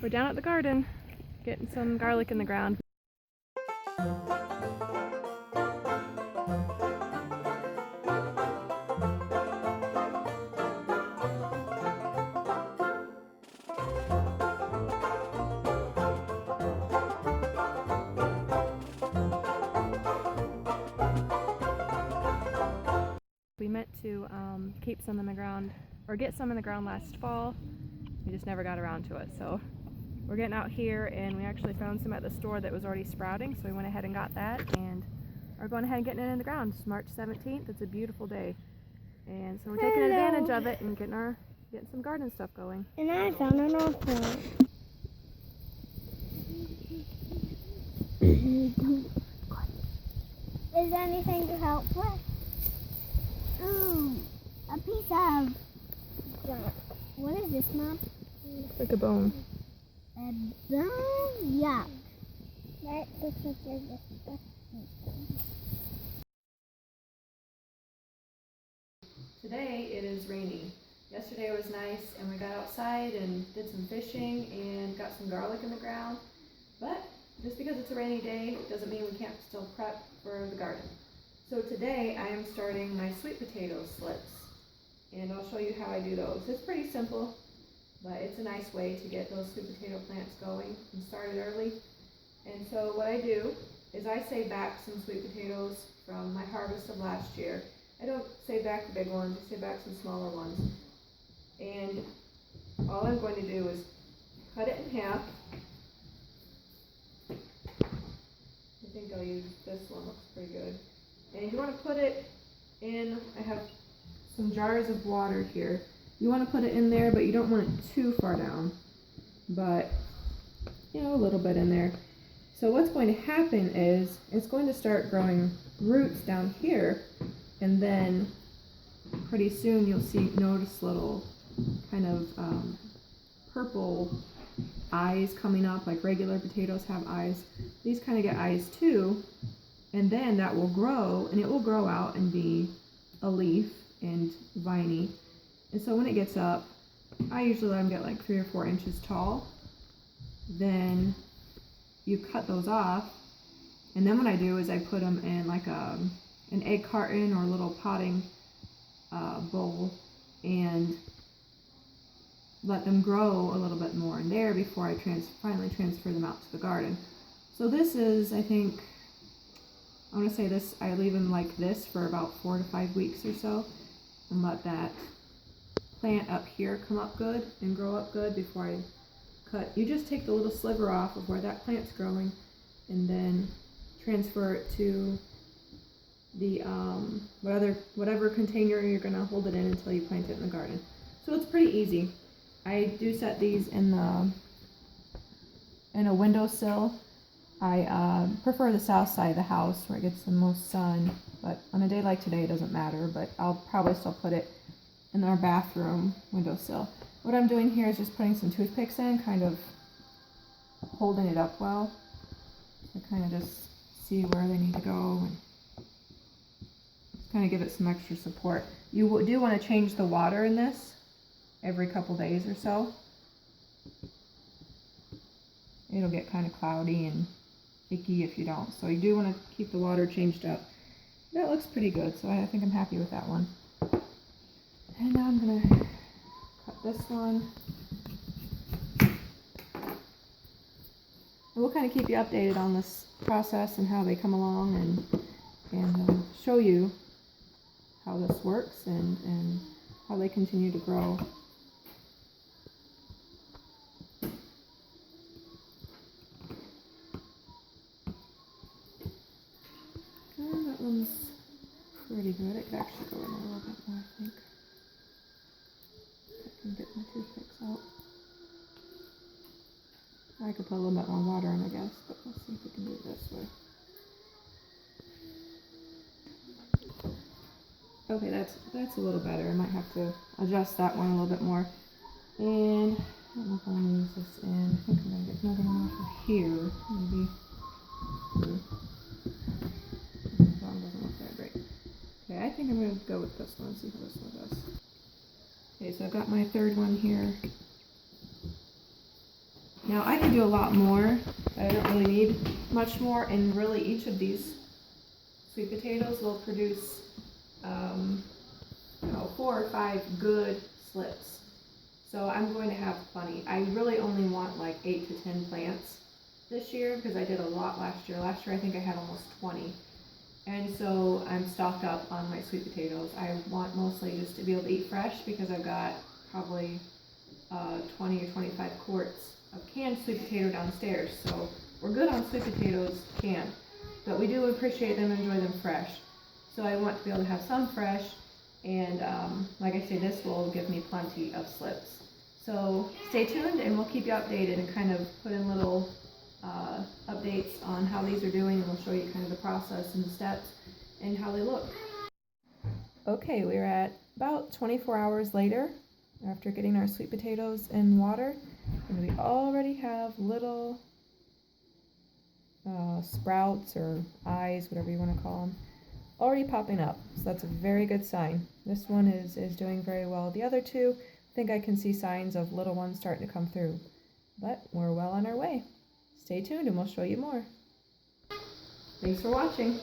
We're down at the garden, getting some garlic in the ground. We meant to keep some in the ground, or get some in the ground last fall. We just never got around to it. So we're getting out here, and we actually found some at the store that was already sprouting. So we went ahead and got that, and are going ahead and getting it in the ground. It's March 17th. It's a beautiful day, and so we're taking advantage of it and getting some garden stuff going. And I found an awful. Is there anything to help with? Ooh, a piece of. What is this, Mom? Looks like a bone. A bone? Yuck. That looks like they're disgusting. Today it is rainy. Yesterday was nice, and we got outside and did some fishing and got some garlic in the ground. But just because it's a rainy day doesn't mean we can't still prep for the garden. So today I am starting my sweet potato slips, and I'll show you how I do those. It's pretty simple, but it's a nice way to get those sweet potato plants going and started early. And so what I do is I save back some sweet potatoes from my harvest of last year. I don't save back the big ones, I save back some smaller ones. And all I'm going to do is cut it in half. I think I'll use this one, looks pretty good. And you want to put it in, I have some jars of water here. You want to put it in there, but you don't want it too far down. But, you know, a little bit in there. So what's going to happen is it's going to start growing roots down here, and then pretty soon you'll notice little kind of purple eyes coming up, like regular potatoes have eyes. These kind of get eyes too, and then that will grow, and it will grow out and be a leaf and viney. And so when it gets up, I usually let them get like 3 or 4 inches tall. Then you cut those off, and then what I do is I put them in like an egg carton or a little potting bowl, and let them grow a little bit more in there before I finally transfer them out to the garden. So this is, I think, I want to say this, I leave them like this for about 4 to 5 weeks or so, and let that plant up here come up good and grow up good before I cut. You just take the little sliver off of where that plant's growing, and then transfer it to the whatever container you're going to hold it in until you plant it in the garden. So it's pretty easy. I do set these in a windowsill. I prefer the south side of the house where it gets the most sun, but on a day like today it doesn't matter, but I'll probably still put it in our bathroom windowsill. What I'm doing here is just putting some toothpicks in, kind of holding it up well. I kind of just see where they need to go and just kind of give it some extra support. You do want to change the water in this every couple days or so. It'll get kind of cloudy and icky if you don't. So you do want to keep the water changed up. That looks pretty good, so I think I'm happy with that one. And now I'm going to cut this one. And we'll kind of keep you updated on this process and how they come along, and show you how this works and how they continue to grow. And that one's pretty good. It could actually go in a little bit more, I think. I can get my toothpicks out. I could put a little bit more water in, I guess, but let's see if we can do it this way. Okay, that's a little better. I might have to adjust that one a little bit more. And I don't know if I want to use this in. I think I'm going to get another one off of here, maybe. This one doesn't look that great. Okay, I think I'm going to go with this one, see how this one does. Okay, so I've got my third one here. Now I can do a lot more, but I don't really need much more, and really each of these sweet potatoes will produce, 4 or 5 good slips. So I'm going to have plenty. I really only want like 8 to 10 plants this year because I did a lot last year. Last year I think I had almost 20. And so I'm stocked up on my sweet potatoes. I want mostly just to be able to eat fresh because I've got probably 20 or 25 quarts of canned sweet potato downstairs. So we're good on sweet potatoes canned, but we do appreciate them and enjoy them fresh. So I want to be able to have some fresh, and like I say, this will give me plenty of slips. So stay tuned and we'll keep you updated and kind of put in little updates on how these are doing, and we'll show you kind of the process and the steps and how they look. Okay, we're at about 24 hours later after getting our sweet potatoes in water, and we already have little sprouts or eyes, whatever you want to call them, already popping up. So that's a very good sign. This one is doing very well. The other two, I think I can see signs of little ones starting to come through, but we're well on our way. Stay tuned and we'll show you more. Thanks for watching.